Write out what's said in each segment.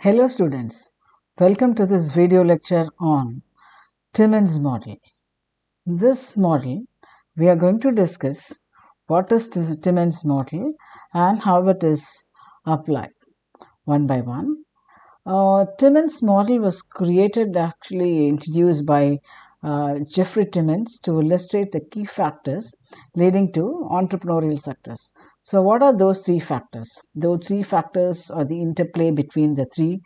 Hello students, welcome to this video lecture on Timmons model. In this model, we are going to discuss what is the Timmons model and how it is applied one by one. Timmons model was introduced by Jeffrey Timmons to illustrate the key factors leading to entrepreneurial success. So, what are those three factors? Those three factors are the interplay between the three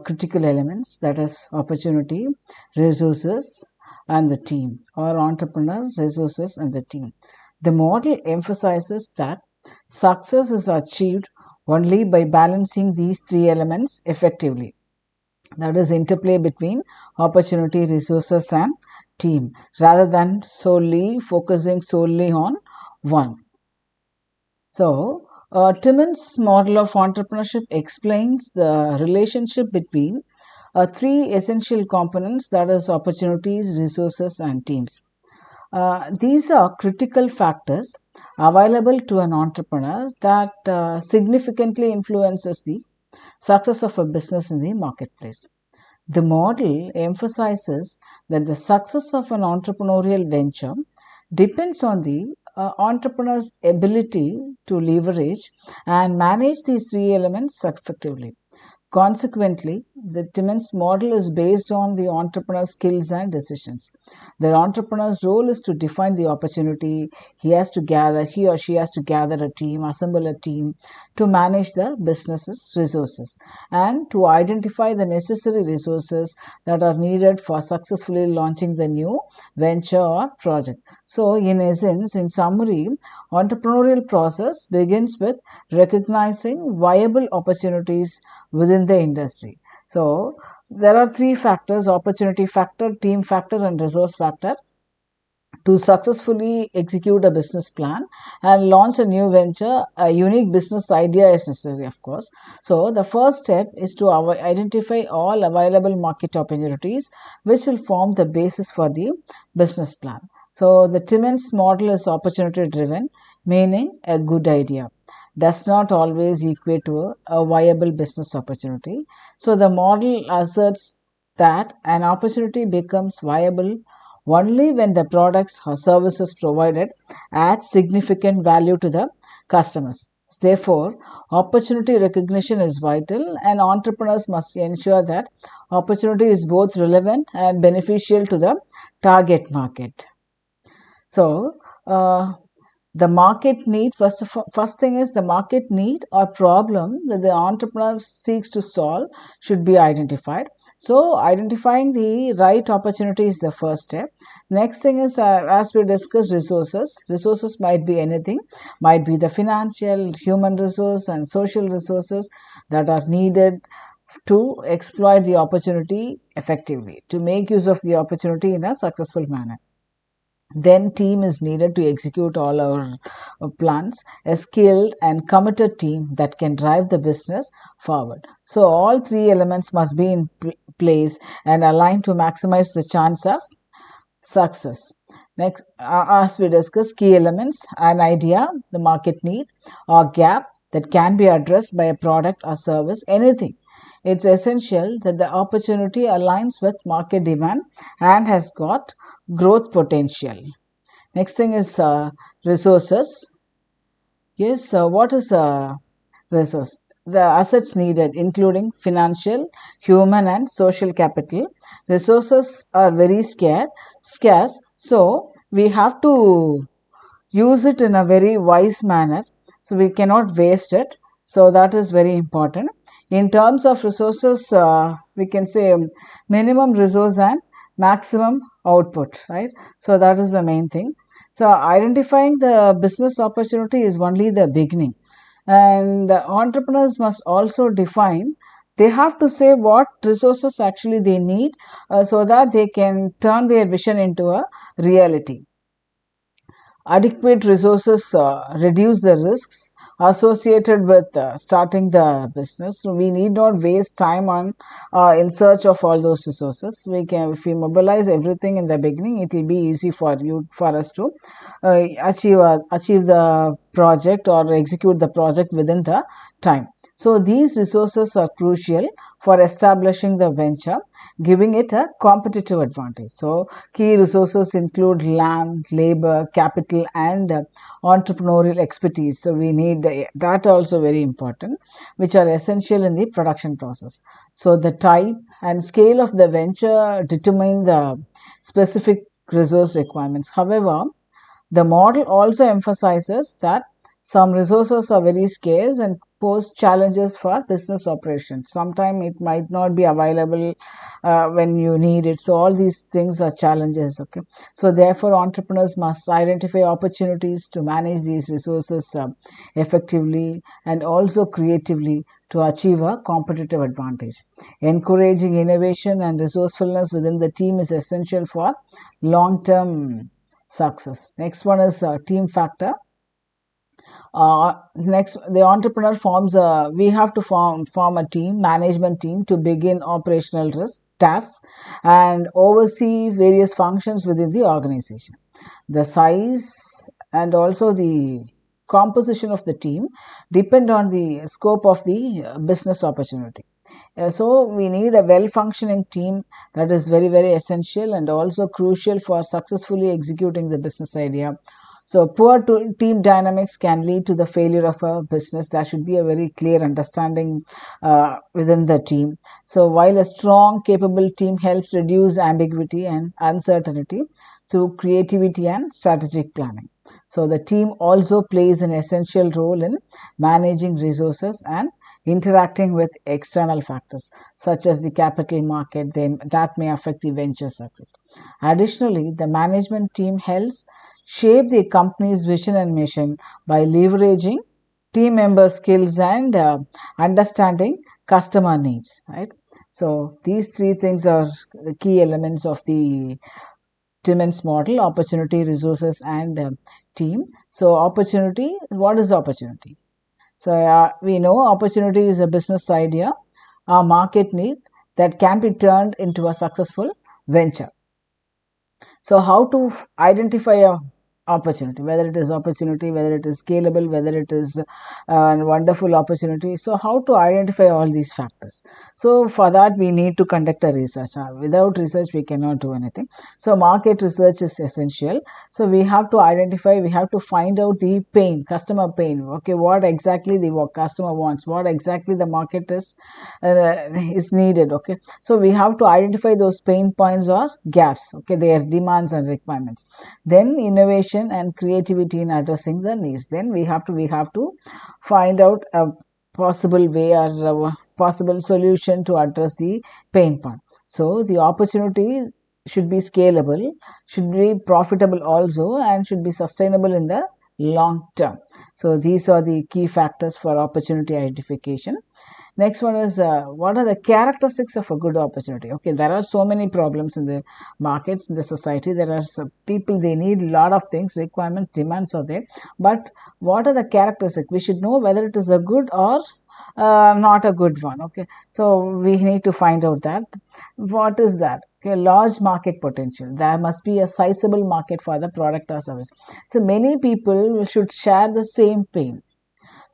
critical elements, that is, opportunity, resources, and the team, or entrepreneur, resources, and the team. The model emphasizes that success is achieved only by balancing these three elements effectively. That is, interplay between opportunity, resources, and team, rather than focusing solely on one. So, Timmons' model of entrepreneurship explains the relationship between three essential components, that is, opportunities, resources, and teams. These are critical factors available to an entrepreneur that significantly influences the success of a business in the marketplace. The model emphasizes that the success of an entrepreneurial venture depends on the entrepreneur's ability to leverage and manage these three elements effectively. Consequently, the Timmons model is based on the entrepreneur's skills and decisions. The entrepreneur's role is to define the opportunity. He or she has to gather a team, assemble a team to manage the business's resources and to identify the necessary resources that are needed for successfully launching the new venture or project. So, in summary, entrepreneurial process begins with recognizing viable opportunities within the industry. So, there are three factors: opportunity factor, team factor, and resource factor. To successfully execute a business plan and launch a new venture, a unique business idea is necessary, of course. So, the first step is to identify all available market opportunities, which will form the basis for the business plan. So, the Timmons model is opportunity driven, meaning a good idea does not always equate to a viable business opportunity. So, the model asserts that an opportunity becomes viable only when the products or services provided add significant value to the customers. Therefore, opportunity recognition is vital, and entrepreneurs must ensure that opportunity is both relevant and beneficial to the target market. So, the market need, first thing is the market need or problem that the entrepreneur seeks to solve should be identified. So, identifying the right opportunity is the first step. Next thing is, as we discussed, resources. Resources might be anything, might be the financial, human resource, and social resources that are needed to exploit the opportunity effectively, to make use of the opportunity in a successful manner. Then team is needed to execute all our plans, a skilled and committed team that can drive the business forward. So all three elements must be in place and aligned to maximize the chance of success. Next, as we discussed, key elements: an idea, the market need or gap that can be addressed by a product or service, anything. It's essential that the opportunity aligns with market demand and has got growth potential. Next thing is resources. Yes, what is a resource? The assets needed, including financial, human, and social capital. Resources are very scarce, so we have to use it in a very wise manner. So we cannot waste it. So that is very important. In terms of resources, we can say minimum resource and maximum output, right? So that is the main thing. So identifying the business opportunity is only the beginning, and entrepreneurs must also define. They have to say what resources actually they need, so that they can turn their vision into a reality. Adequate resources reduce the risks associated with starting the business. So we need not waste time on in search of all those resources. If we mobilize everything in the beginning, it will be easy for us to achieve the project or execute the project within the time. So these resources are crucial for establishing the venture, giving it a competitive advantage. So key resources include land, labor, capital, and entrepreneurial expertise. So we need that also very important, which are essential in the production process. So the type and scale of the venture determine the specific resource requirements. However, the model also emphasizes that some resources are very scarce and pose challenges for business operations. Sometimes it might not be available when you need it. So all these things are challenges. Okay. So therefore, entrepreneurs must identify opportunities to manage these resources effectively and also creatively to achieve a competitive advantage. Encouraging innovation and resourcefulness within the team is essential for long-term success. Next one is team factor. Next, the entrepreneur forms a, we have to form a team, management team, to begin operational tasks and oversee various functions within the organization. The size and also the composition of the team depend on the scope of the business opportunity. So we need a well functioning team. That is very, very essential and also crucial for successfully executing the business idea. So poor team dynamics can lead to the failure of a business. There should be a very clear understanding within the team. So while a strong, capable team helps reduce ambiguity and uncertainty through creativity and strategic planning. So the team also plays an essential role in managing resources and interacting with external factors such as the capital market that may affect the venture success. Additionally, the management team helps shape the company's vision and mission by leveraging team member skills and understanding customer needs, right? So these three things are the key elements of the Timmons model: opportunity, resources, and team. So opportunity, what is opportunity? So we know opportunity is a business idea, a market need that can be turned into a successful venture. So how to identify a opportunity, whether it is opportunity, whether it is scalable, whether it is a wonderful opportunity. So how to identify all these factors? So for that we need to conduct a research. Without research we cannot do anything. So market research is essential. So we have to identify, we have to find out the pain, customer pain. Okay, what exactly the customer wants, what exactly the market is needed. Okay, so we have to identify those pain points or gaps. Okay, their demands and requirements. Then innovation and creativity in addressing the needs. Then we have to find out a possible way or a possible solution to address the pain point. So the opportunity should be scalable, should be profitable also, and should be sustainable in the long term. So these are the key factors for opportunity identification. Next one is what are the characteristics of a good opportunity? Okay, there are so many problems in the markets, in the society. There are some people, they need a lot of things, requirements, demands are there. But what are the characteristics? We should know whether it is a good or not a good one. Okay, so we need to find out that. What is that? Okay, large market potential. There must be a sizable market for the product or service. So many people should share the same pain,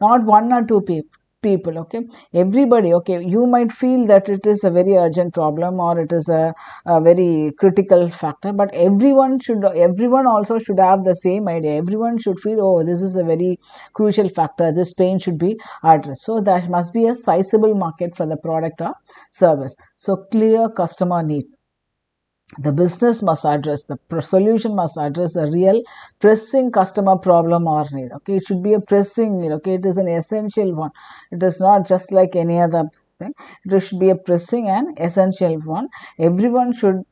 not one or two people. Okay, everybody. Okay, you might feel that it is a very urgent problem or it is a very critical factor, but everyone also should have the same idea. Everyone should feel, oh, this is a very crucial factor, this pain should be addressed. So there must be a sizable market for the product or service. So clear customer need. The business must address, the solution must address a real pressing customer problem or need. Okay, it should be a pressing need. Okay, it is an essential one. It is not just like any other thing. It should be a pressing and essential one. Everyone should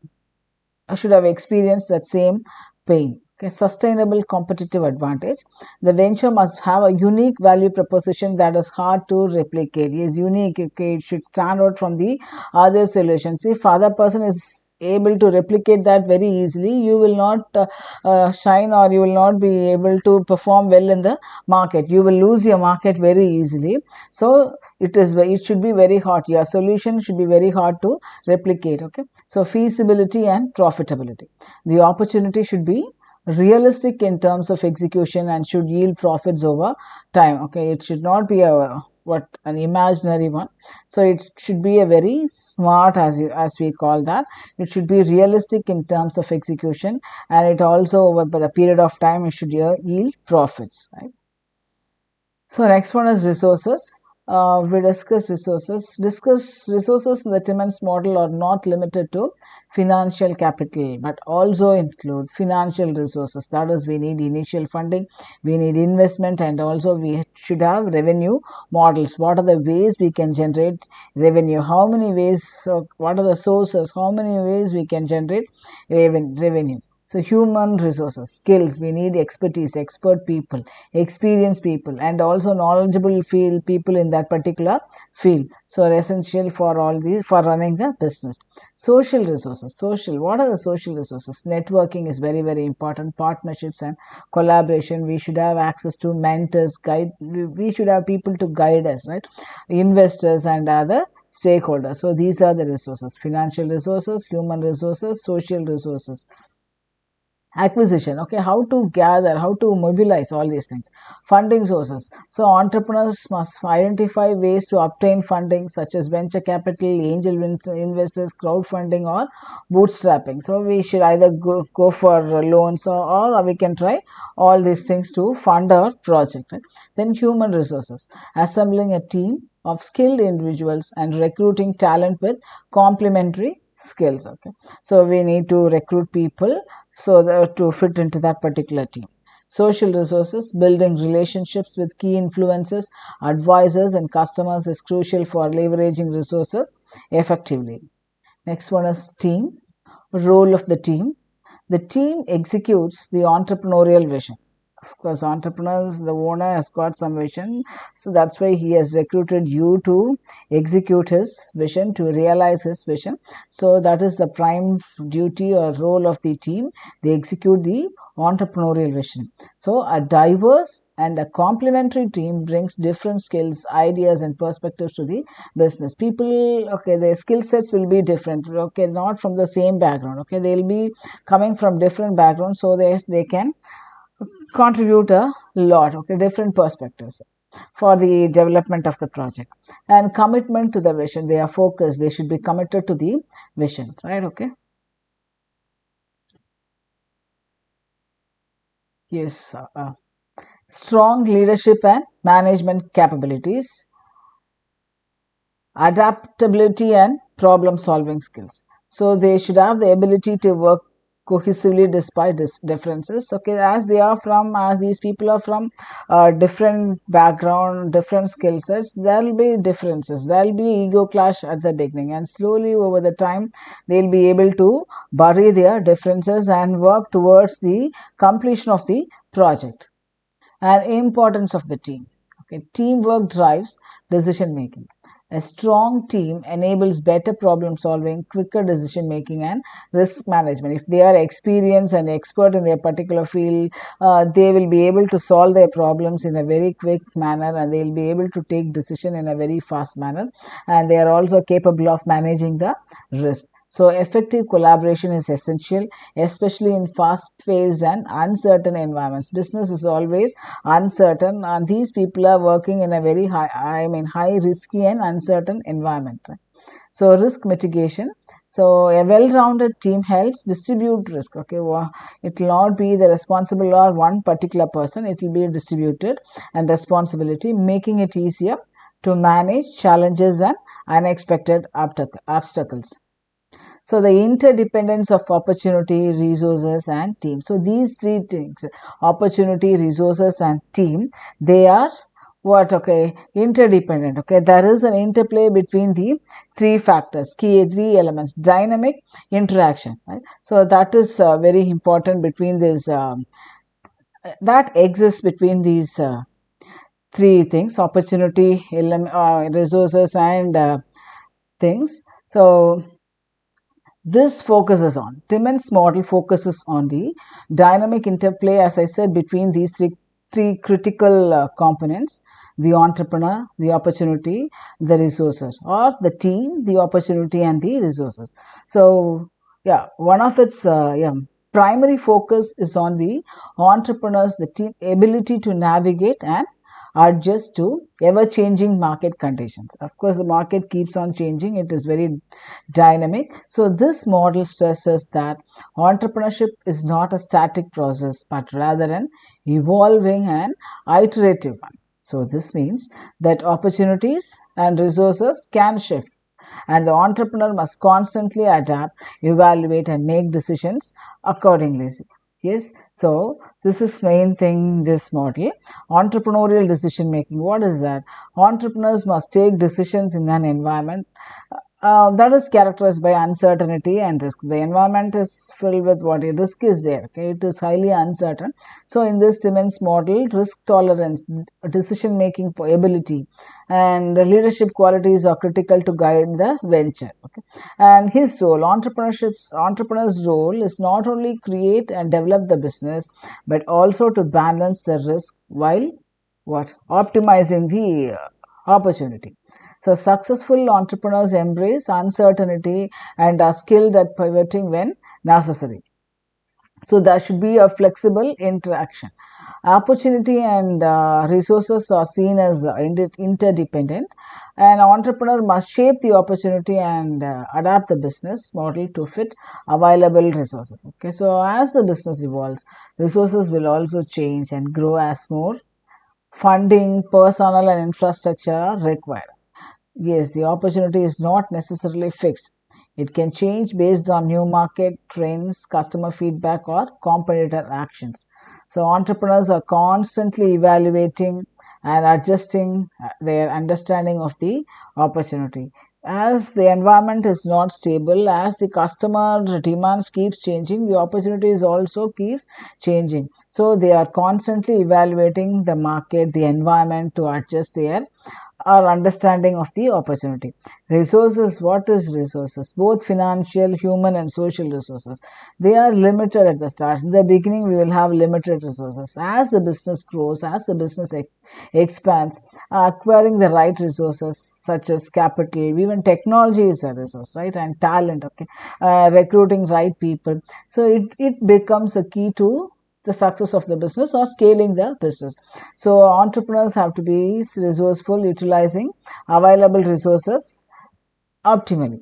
have experienced that same pain. Okay, sustainable competitive advantage. The venture must have a unique value proposition that is hard to replicate. It is unique. Okay, it should stand out from the other solutions. If other person is able to replicate that very easily, you will not shine, or you will not be able to perform well in the market. You will lose your market very easily. So it should be very hard. Your solution should be very hard to replicate. Okay, so feasibility and profitability. The opportunity should be realistic in terms of execution and should yield profits over time. Okay, it should not be a what an imaginary one. So it should be a very smart, as we call that. It should be realistic in terms of execution, and it also over the period of time it should yield profits, right? So next one is resources. We discuss resources. Discuss resources in the Timmons model are not limited to financial capital, but also include financial resources. That is, we need initial funding, we need investment, and also we should have revenue models. What are the ways we can generate revenue? How many ways? What are the sources? How many ways we can generate revenue? So human resources, skills, we need expertise, expert people, experienced people, and also knowledgeable field people in that particular field. So are essential for all these for running the business. Social resources, what are the social resources? Networking is very, very important. Partnerships and collaboration. We should have access to mentors, guide. We should have people to guide us, right? Investors and other stakeholders. So these are the resources: financial resources, human resources, social resources. Acquisition, okay, how to gather, how to mobilize all these things. Funding sources, so entrepreneurs must identify ways to obtain funding such as venture capital, angel investors, crowdfunding, or bootstrapping. So we should either go for loans, or we can try all these things to fund our project, right? Then human resources, assembling a team of skilled individuals and recruiting talent with complementary skills, okay. So we need to recruit people so to fit into that particular team. Social resources, building relationships with key influencers, advisors, and customers is crucial for leveraging resources effectively. Next one is team. Role of the team. The team executes the entrepreneurial vision. Of course, entrepreneurs, the owner has got some vision, so that's why he has recruited you to execute his vision, to realize his vision. So that is the prime duty or role of the team. They execute the entrepreneurial vision. So a diverse and a complementary team brings different skills, ideas, and perspectives to the business. People, okay, their skill sets will be different, okay, not from the same background, okay, they'll be coming from different backgrounds, so they can contribute a lot, okay, different perspectives for the development of the project. And commitment to the vision, they are focused, they should be committed to the vision, right? Okay, yes. Strong leadership and management capabilities, adaptability, and problem solving skills. So they should have the ability to work cohesively despite differences, okay, as these people are from different background, different skill sets, there will be differences, there will be ego clash at the beginning, and slowly over the time they'll be able to bury their differences and work towards the completion of the project. And importance of the team, okay, teamwork drives decision making. A strong team enables better problem solving, quicker decision making, and risk management. If they are experienced and expert in their particular field, they will be able to solve their problems in a very quick manner, and they will be able to take decision in a very fast manner, and they are also capable of managing the risk. So effective collaboration is essential, especially in fast-paced and uncertain environments. Business is always uncertain, and these people are working in a very high risky and uncertain environment. So risk mitigation. So a well-rounded team helps distribute risk. Okay, well, it will not be the responsible or one particular person. It will be distributed and responsibility, making it easier to manage challenges and unexpected obstacles. So the interdependence of opportunity, resources, and team. So these three things, opportunity, resources, and team, they are what? Okay, interdependent. Okay, there is an interplay between the three factors, key three elements, dynamic interaction, right? So that is very important between this, that exists between these three things, opportunity, resources, and things. So this focuses on, Timmons model focuses on the dynamic interplay, as I said, between these three critical components: the entrepreneur, the opportunity, the resources, or the team, the opportunity, and the resources. So, yeah, one of its primary focus is on the entrepreneurs, the team ability to navigate and adjust to ever-changing market conditions. Of course, the market keeps on changing. It is very dynamic. So this model stresses that entrepreneurship is not a static process, but rather an evolving and iterative one. So this means that opportunities and resources can shift, and the entrepreneur must constantly adapt, evaluate, and make decisions accordingly. Yes, so this is main thing, this model. Entrepreneurial decision making, what is that? Entrepreneurs must take decisions in an environment that is characterized by uncertainty and risk. The environment is filled with what risk is there. Okay, it is highly uncertain. So in this Timmons model, risk tolerance, decision making ability, and leadership qualities are critical to guide the venture. Okay, and his role, entrepreneur's role is not only create and develop the business, but also to balance the risk while optimizing the opportunity. So successful entrepreneurs embrace uncertainty and are skilled at pivoting when necessary. So there should be a flexible interaction. Opportunity and resources are seen as interdependent. An entrepreneur must shape the opportunity and adapt the business model to fit available resources. Okay, so as the business evolves, resources will also change and grow as more funding, personnel, and infrastructure are required. Yes, the opportunity is not necessarily fixed. It can change based on new market trends, customer feedback, or competitor actions. So, entrepreneurs are constantly evaluating and adjusting their understanding of the opportunity. As the environment is not stable, as the customer demands keeps changing, the opportunities also keeps changing. So they are constantly evaluating the market, the environment to adjust their our understanding of the opportunity. Resources, what is resources? Both financial, human, and social resources. They are limited at the start. In the beginning, we will have limited resources. As the business grows, as the business expands, acquiring the right resources such as capital, even technology is a resource, right? And talent, okay, recruiting right people. So it becomes a key to the success of the business or scaling the business. So entrepreneurs have to be resourceful, utilizing available resources optimally.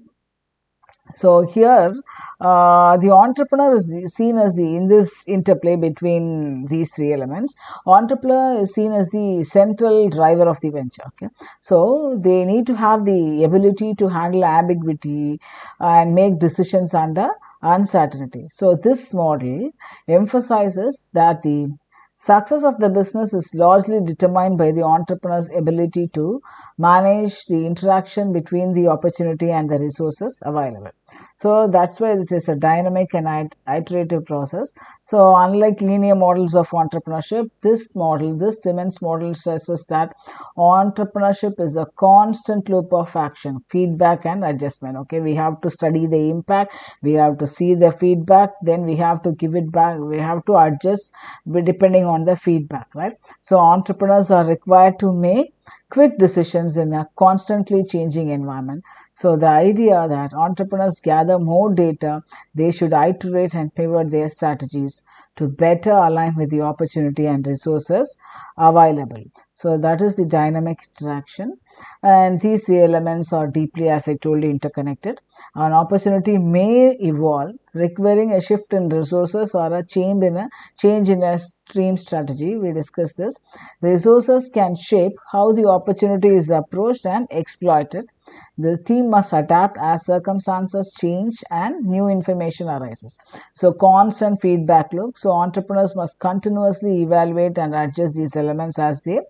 So here, the entrepreneur is seen as the in this interplay between these three elements. Entrepreneur is seen as the central driver of the venture. Okay, so they need to have the ability to handle ambiguity and make decisions under uncertainty. So this model emphasizes that the success of the business is largely determined by the entrepreneur's ability to manage the interaction between the opportunity and the resources available. So that's why it is a dynamic and iterative process. So unlike linear models of entrepreneurship, this Timmons model stresses that entrepreneurship is a constant loop of action, feedback, and adjustment. Okay, we have to study the impact, we have to see the feedback, then we have to give it back, we have to adjust depending on the feedback, right? So entrepreneurs are required to make quick decisions in a constantly changing environment. So the idea that entrepreneurs gather more data, they should iterate and pivot their strategies to better align with the opportunity and resources available. So that is the dynamic interaction, and these three elements are deeply, as I told you, interconnected. An opportunity may evolve, requiring a shift in resources or a change in a stream strategy. We discussed this. Resources can shape how the opportunity is approached and exploited. The team must adapt as circumstances change and new information arises. So constant feedback loop. So entrepreneurs must continuously evaluate and adjust these elements as they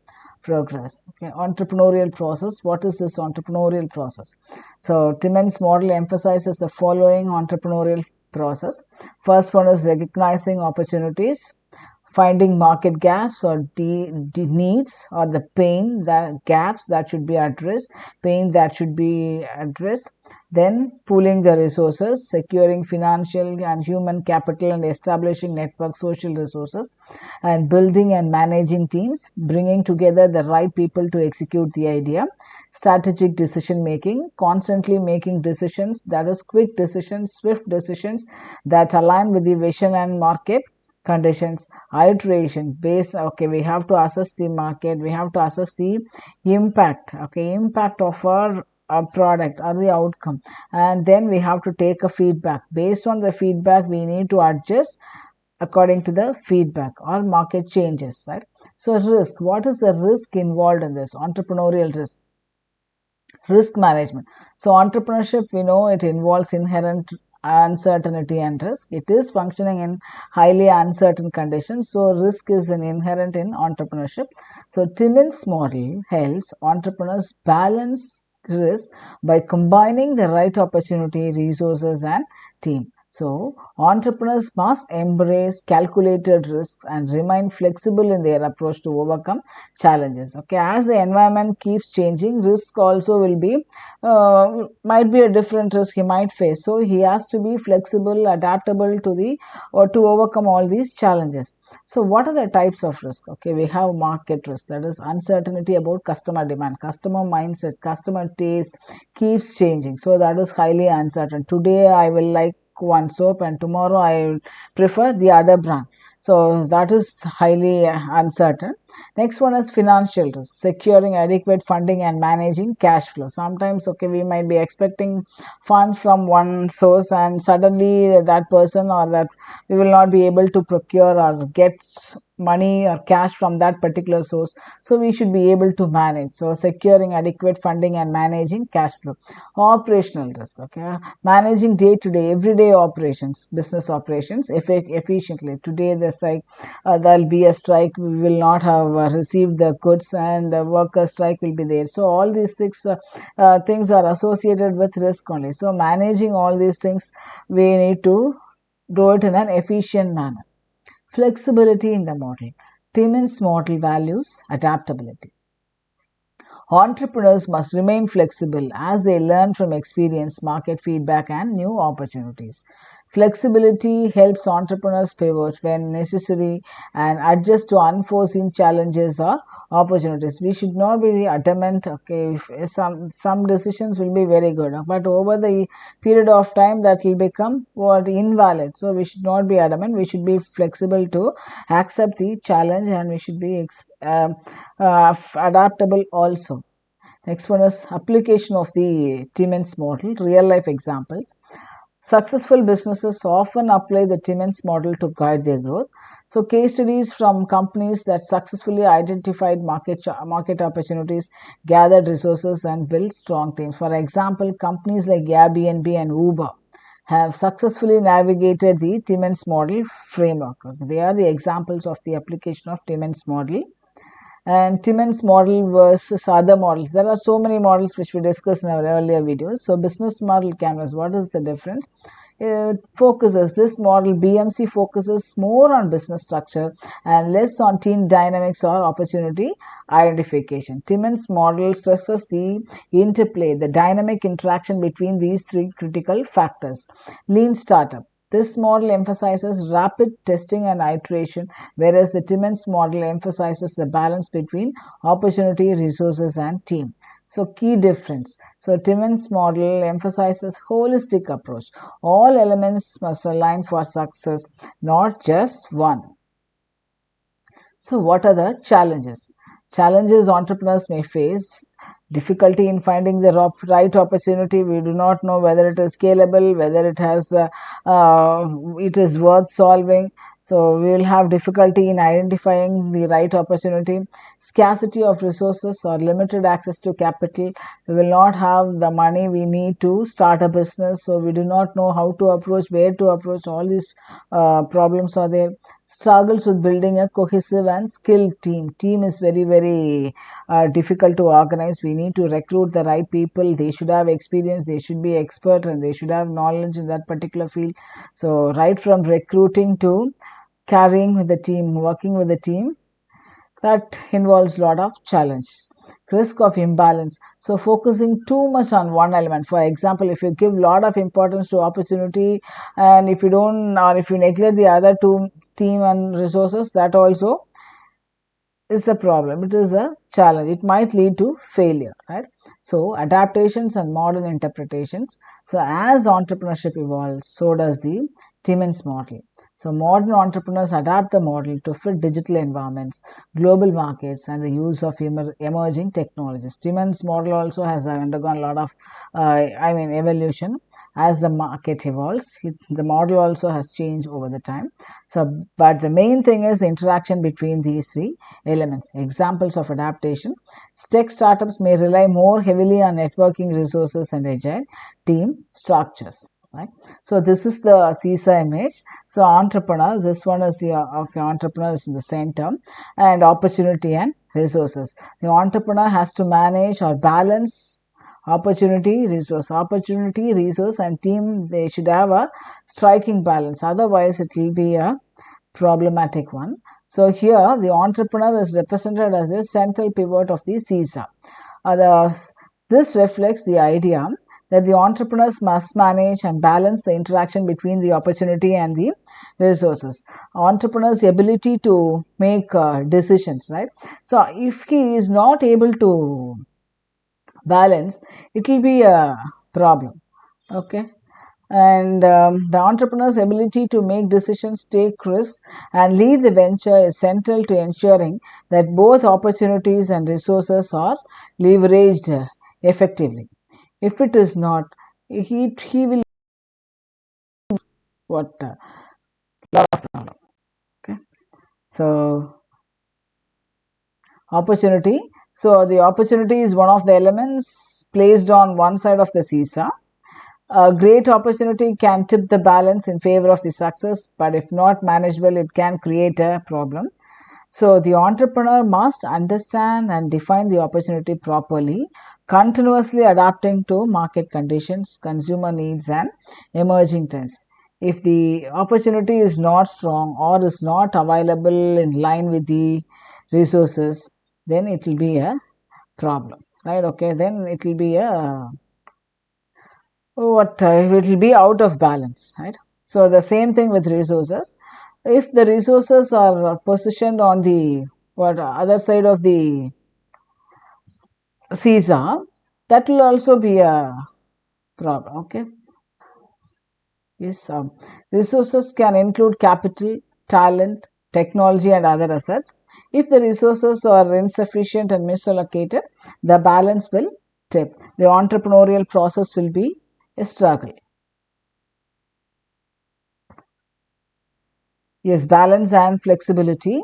progress. Okay, entrepreneurial process. What is this entrepreneurial process? So Timmons model emphasizes the following entrepreneurial process. First one is recognizing opportunities, finding market gaps or needs or the gaps that should be addressed, then pooling the resources, securing financial and human capital and establishing network social resources, and building and managing teams, bringing together the right people to execute the idea. Strategic decision making, constantly making decisions, that is quick decisions, swift decisions that align with the vision and market conditions, iteration based. Okay, we have to assess the market, we have to assess the impact, okay, impact of our product or the outcome, and then we have to take a feedback. Based on the feedback, we need to adjust according to the feedback or market changes, right? So risk, what is the risk involved in this? Entrepreneurial risk management. So entrepreneurship, we know it involves inherent uncertainty and risk. It is functioning in highly uncertain conditions, so risk is an inherent in entrepreneurship. So Timmons model helps entrepreneurs balance risk by combining the right opportunity, resources and team. So entrepreneurs must embrace calculated risks and remain flexible in their approach to overcome challenges. Okay, as the environment keeps changing, risk also will be might be a different risk he might face. So he has to be flexible, adaptable to the or to overcome all these challenges. So what are the types of risk? Okay, we have market risk, that is uncertainty about customer demand, customer mindset, customer taste keeps changing. So that is highly uncertain. Today I will like one soap and tomorrow I prefer the other brand. So that is highly uncertain. Next one is financial risk, securing adequate funding and managing cash flow. Sometimes, okay, we might be expecting funds from one source and suddenly that person or that we will not be able to procure or get money or cash from that particular source. So we should be able to manage. So securing adequate funding and managing cash flow. Operational risk, okay, managing day-to-day, everyday operations, business operations efficiently. Today the strike, there'll be a strike, we will not have received the goods and the worker strike will be there. So all these six things are associated with risk only. So managing all these things, we need to do it in an efficient manner. Flexibility in the model. Timmons model values adaptability. Entrepreneurs must remain flexible as they learn from experience, market feedback, and new opportunities. Flexibility helps entrepreneurs pivot when necessary and adjust to unforeseen challenges or opportunities. We should not be adamant, okay, if some decisions will be very good, but over the period of time that will become what invalid. So we should not be adamant, we should be flexible to accept the challenge, and we should be adaptable also. Next one is application of the Timmons model, real life examples. Successful businesses often apply the Timmons model to guide their growth. So case studies from companies that successfully identified market opportunities, gathered resources and built strong teams. For example, companies like Airbnb and Uber have successfully navigated the Timmons model framework. They are the examples of the application of Timmons model. And Timmons model versus other models. There are so many models which we discussed in our earlier videos. So business model canvas, what is the difference? It focuses, this model BMC focuses more on business structure and less on team dynamics or opportunity identification. Timmons model stresses the interplay, the dynamic interaction between these three critical factors. Lean startup. This model emphasizes rapid testing and iteration, whereas the Timmons model emphasizes the balance between opportunity, resources, and team. So, key difference. So, Timmons model emphasizes holistic approach. All elements must align for success, not just one. So, what are the challenges? Challenges entrepreneurs may face: difficulty in finding the right opportunity. We do not know whether it is scalable, whether it is worth solving. So we will have difficulty in identifying the right opportunity. Scarcity of resources or limited access to capital. We will not have the money we need to start a business. So we do not know how to approach, where to approach. All these problems are there. Struggles with building a cohesive and skilled team. Team is very difficult to organize. We need to recruit the right people. They should have experience, they should be expert, and they should have knowledge in that particular field. So right from recruiting to carrying with the team, working with the team, that involves a lot of challenge. Risk of imbalance. So focusing too much on one element. For example, if you give a lot of importance to opportunity and if you don't, or if you neglect the other two, team and resources, that also is a problem. It is a challenge. It might lead to failure, right? So adaptations and modern interpretations. So as entrepreneurship evolves, so does the Timmons model. So modern entrepreneurs adapt the model to fit digital environments, global markets, and the use of emerging technologies. Timmons model also has undergone a lot of, evolution as the market evolves. The model also has changed over the time. So, but the main thing is the interaction between these three elements. Examples of adaptation: tech startups may rely more heavily on networking resources and agile team structures. Right. So this is the seesaw image. So entrepreneur, this one is the entrepreneur is in the center, and opportunity and resources. The entrepreneur has to manage or balance opportunity, resource, and team. They should have a striking balance. Otherwise, it will be a problematic one. So here, the entrepreneur is represented as the central pivot of the seesaw. This reflects the idea that the entrepreneurs must manage and balance the interaction between the opportunity and the resources. Entrepreneur's ability to make decisions, right? So if he is not able to balance, it will be a problem. Okay. And the entrepreneur's ability to make decisions, take risks, and lead the venture is central to ensuring that both opportunities and resources are leveraged effectively. If it is not, he will what lot of problem. Okay. So opportunity. So the opportunity is one of the elements placed on one side of the seesaw. A great opportunity can tip the balance in favor of the success, but if not manageable, it can create a problem. So the entrepreneur must understand and define the opportunity properly, continuously adapting to market conditions, consumer needs, and emerging trends. If the opportunity is not strong or is not available in line with the resources, then it will be a problem, right? Okay, then it will be a it will be out of balance, right? So the same thing with resources. If the resources are positioned on the other side of the seesaw, that will also be a problem. Okay. Yes. Resources can include capital, talent, technology, and other assets. If the resources are insufficient and misallocated, the balance will tip. The entrepreneurial process will be a struggle. Yes, balance and flexibility.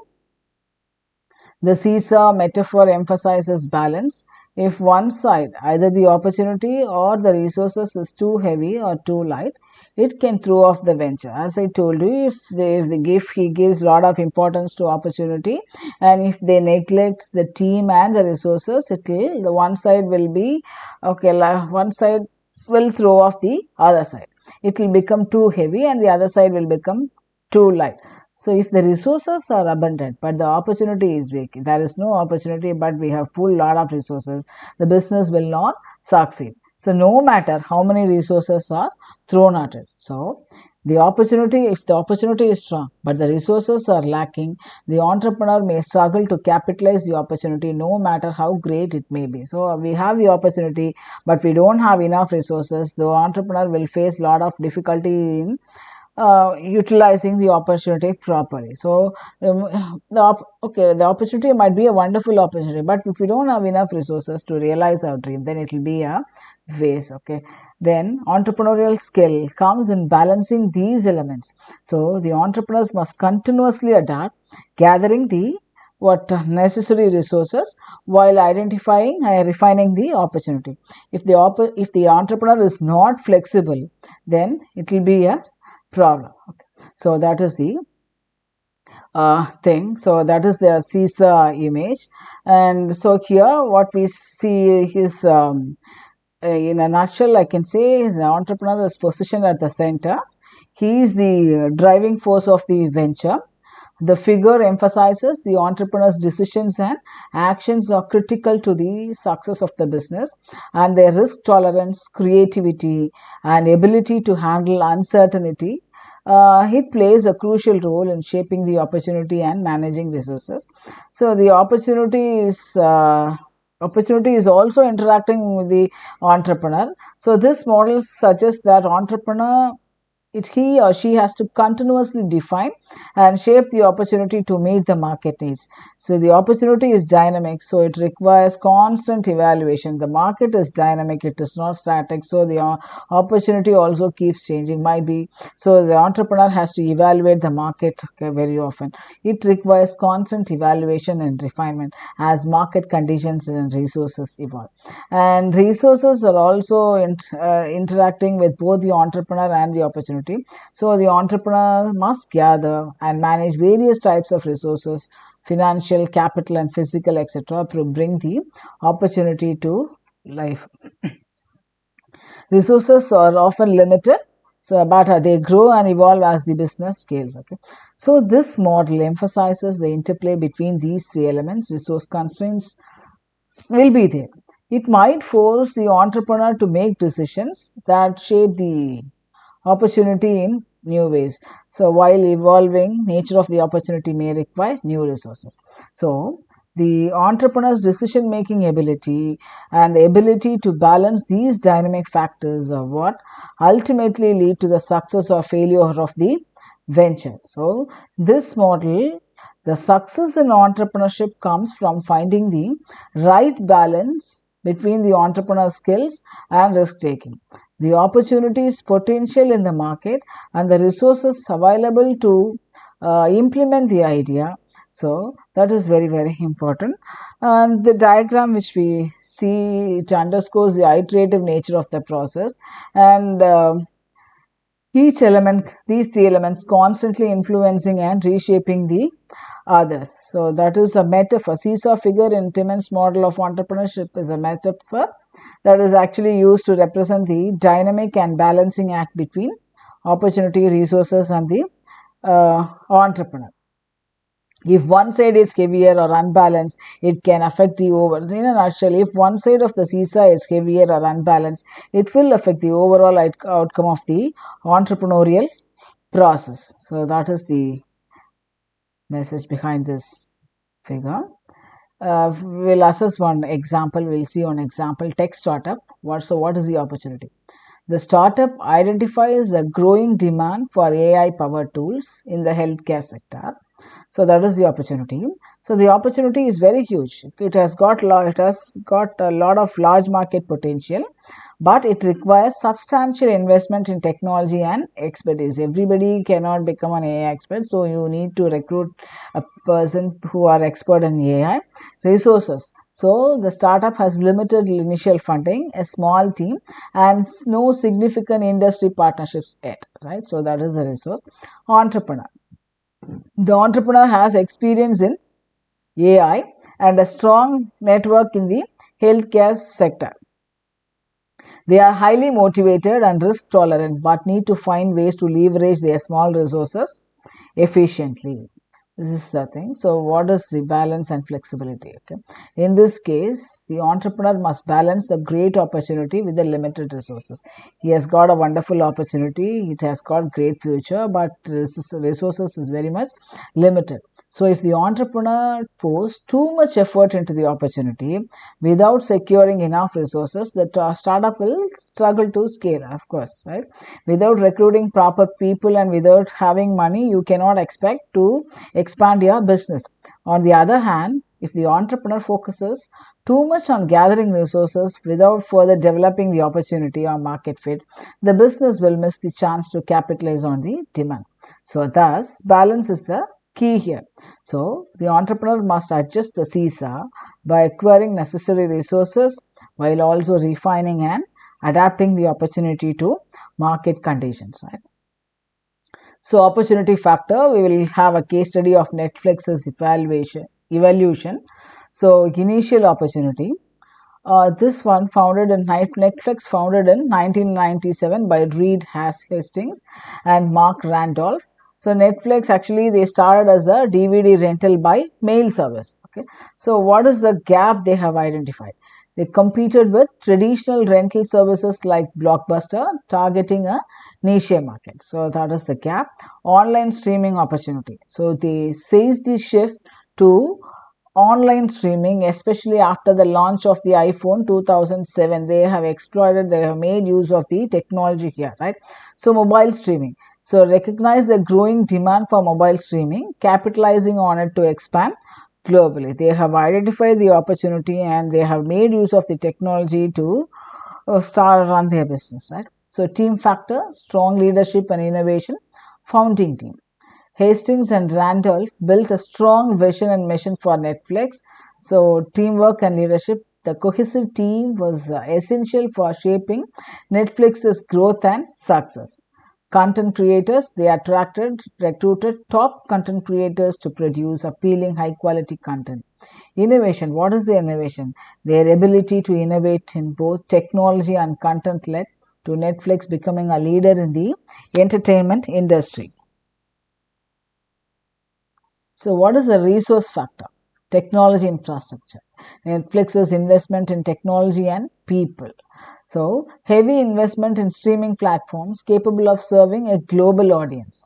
The seesaw metaphor emphasizes balance. If one side, either the opportunity or the resources, is too heavy or too light, it can throw off the venture. As I told you, if he gives a lot of importance to opportunity, and if they neglect the team and the resources, the one side will be okay. One side will throw off the other side. It will become too heavy, and the other side will become too light. So if the resources are abundant but the opportunity is weak, there is no opportunity but we have pulled a lot of resources, the business will not succeed. So no matter how many resources are thrown at it. So if the opportunity is strong but the resources are lacking, the entrepreneur may struggle to capitalize the opportunity no matter how great it may be. So we have the opportunity but we don't have enough resources. The entrepreneur will face a lot of difficulty in utilizing the opportunity properly. So the opportunity might be a wonderful opportunity, but if we don't have enough resources to realize our dream, then it will be a waste. Okay. Then entrepreneurial skill comes in balancing these elements. So the entrepreneurs must continuously adapt, gathering the necessary resources while identifying and refining the opportunity. If the entrepreneur is not flexible, then it will be a problem. Okay. So that is the thing. So that is the seesaw image, and so here what we see is in a nutshell, I can say the entrepreneur is positioned at the center. He is the driving force of the venture. The figure emphasizes the entrepreneur's decisions and actions are critical to the success of the business, and their risk tolerance, creativity, and ability to handle uncertainty. It plays a crucial role in shaping the opportunity and managing resources. So the opportunity is opportunity is also interacting with the entrepreneur. So this model suggests that entrepreneur, he or she has to continuously define and shape the opportunity to meet the market needs. So the opportunity is dynamic, so it requires constant evaluation. The market is dynamic, it is not static, so the opportunity also keeps changing, might be. So the entrepreneur has to evaluate the market, okay, very often. It requires constant evaluation and refinement as market conditions and resources evolve. And resources are also interacting with both the entrepreneur and the opportunity. So the entrepreneur must gather and manage various types of resources, financial, capital, and physical, etc., to bring the opportunity to life. Resources are often limited, so but they grow and evolve as the business scales. Okay, so this model emphasizes the interplay between these three elements. Resource constraints will be there. It might force the entrepreneur to make decisions that shape the opportunity in new ways. So while evolving nature of the opportunity may require new resources. So the entrepreneur's decision making ability and the ability to balance these dynamic factors are what ultimately lead to the success or failure of the venture. So this model, the success in entrepreneurship comes from finding the right balance between the entrepreneur's skills and risk taking, the opportunities potential in the market, and the resources available to implement the idea. So that is very, very important. And the diagram which we see, it underscores the iterative nature of the process, and each element, these three elements constantly influencing and reshaping the others. So that is a metaphor. Seesaw figure in Timmons' model of entrepreneurship is a metaphor that is actually used to represent the dynamic and balancing act between opportunity, resources, and the entrepreneur. If one side is heavier or unbalanced, it can affect the over. In a nutshell, if one side of the seesaw is heavier or unbalanced, it will affect the overall outcome of the entrepreneurial process. So that is the message behind this figure. We'll assess one example. We'll see one example. Tech startup. What is the opportunity? The startup identifies a growing demand for AI-powered tools in the healthcare sector. So that is the opportunity. So the opportunity is very huge. It has got a lot of large market potential, but it requires substantial investment in technology and expertise. Everybody cannot become an AI expert, so you need to recruit a person who are expert in AI. Resources. So the startup has limited initial funding, a small team, and no significant industry partnerships yet, right? So that is the resource. Entrepreneur. The entrepreneur has experience in AI and a strong network in the healthcare sector. They are highly motivated and risk tolerant, but need to find ways to leverage their small resources efficiently. This is the thing. So what is the balance and flexibility? Okay. In this case, the entrepreneur must balance the great opportunity with the limited resources. He has got a wonderful opportunity. It has got great future, but resources is very much limited. So if the entrepreneur pours too much effort into the opportunity without securing enough resources, the startup will struggle to scale, of course, right? Without recruiting proper people and without having money, you cannot expect to expand your business. On the other hand, if the entrepreneur focuses too much on gathering resources without further developing the opportunity or market fit, the business will miss the chance to capitalize on the demand. So thus, balance is the key here. So the entrepreneur must adjust the seesaw by acquiring necessary resources while also refining and adapting the opportunity to market conditions, right? So opportunity factor, we will have a case study of Netflix's evaluation. So initial opportunity. This one Netflix founded in 1997 by Reed Hastings and Mark Randolph. So Netflix actually they started as a DVD rental by mail service. Okay. So what is the gap they have identified? They competed with traditional rental services like Blockbuster, targeting a niche market. So that is the gap. Online streaming opportunity. So they seized the shift to online streaming, especially after the launch of the iPhone 2007. They have exploited, they have made use of the technology here, right? So mobile streaming, so recognize the growing demand for mobile streaming, capitalizing on it to expand globally. They have identified the opportunity and they have made use of the technology to start run their business, right? So team factor, strong leadership and innovation. Founding team, Hastings and Randolph built a strong vision and mission for Netflix. So, teamwork and leadership, the cohesive team was essential for shaping Netflix's growth and success. Content creators, they recruited top content creators to produce appealing, high quality content. Innovation, what is the innovation? Their ability to innovate in both technology and content led to Netflix becoming a leader in the entertainment industry. So, what is the resource factor? Technology infrastructure. Netflix's investment in technology and people. So, heavy investment in streaming platforms capable of serving a global audience.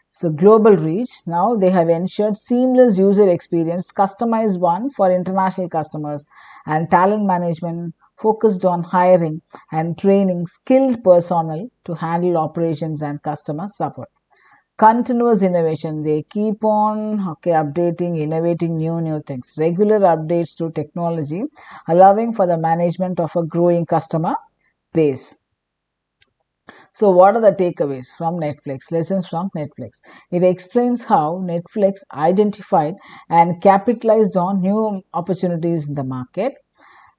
So, global reach. Now, they have ensured seamless user experience, customized one for international customers, and talent management focused on hiring and training skilled personnel to handle operations and customer support. Continuous innovation, they keep on updating, innovating new things, regular updates to technology, allowing for the management of a growing customer base. So what are the takeaways from Netflix, lessons from Netflix? It explains how Netflix identified and capitalized on new opportunities in the market.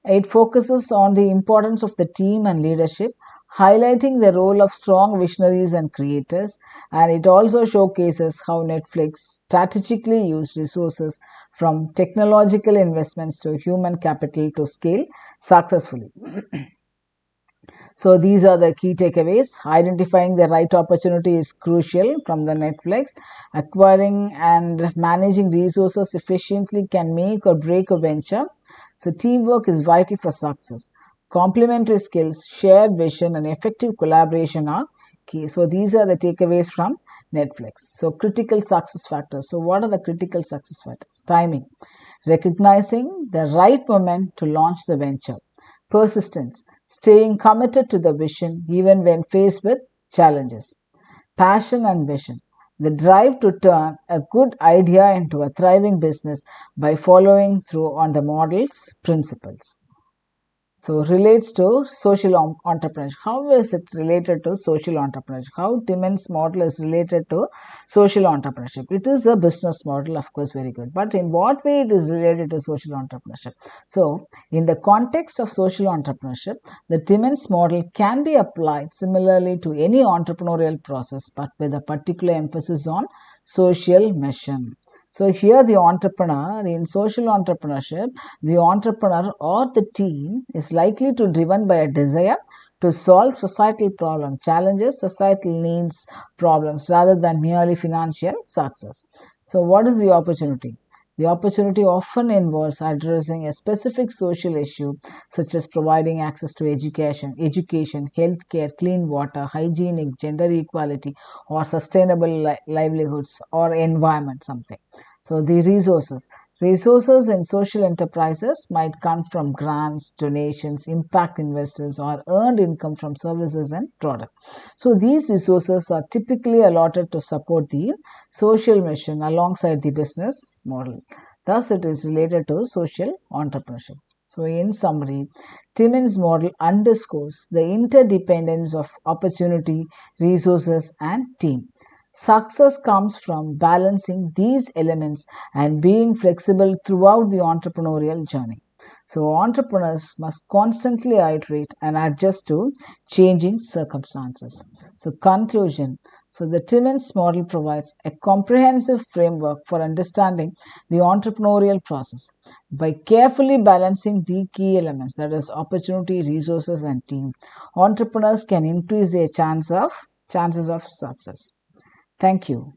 It focuses on the importance of the team and leadership, highlighting the role of strong visionaries and creators, and it also showcases how Netflix strategically used resources from technological investments to human capital to scale successfully. So these are the key takeaways. Identifying the right opportunity is crucial from the Netflix. Acquiring and managing resources efficiently can make or break a venture. So teamwork is vital for success. Complementary skills, shared vision, and effective collaboration are key. So these are the takeaways from Netflix. So critical success factors. So what are the critical success factors? Timing. Recognizing the right moment to launch the venture. Persistence, staying committed to the vision even when faced with challenges. Passion and vision, the drive to turn a good idea into a thriving business by following through on the model's principles. So relates to social entrepreneurship. How is it related to social entrepreneurship? How Timmons model is related to social entrepreneurship? It is a business model, of course, very good. But in what way it is related to social entrepreneurship? So in the context of social entrepreneurship, the Timmons model can be applied similarly to any entrepreneurial process, but with a particular emphasis on social mission. So here the entrepreneur in social entrepreneurship, the entrepreneur or the team is likely to driven by a desire to solve societal problems, challenges, societal needs, problems rather than merely financial success. So what is the opportunity? The opportunity often involves addressing a specific social issue such as providing access to education, healthcare, clean water, hygienic, gender equality, or sustainable livelihoods or environment something. So the resources in social enterprises might come from grants, donations, impact investors, or earned income from services and products. So these resources are typically allotted to support the social mission alongside the business model. Thus, it is related to social entrepreneurship. So, in summary, Timmons' model underscores the interdependence of opportunity, resources, and team. Success comes from balancing these elements and being flexible throughout the entrepreneurial journey. So, entrepreneurs must constantly iterate and adjust to changing circumstances. So, conclusion. So, the Timmons model provides a comprehensive framework for understanding the entrepreneurial process. By carefully balancing the key elements, that is, opportunity, resources, and team, entrepreneurs can increase their chances of success. Thank you.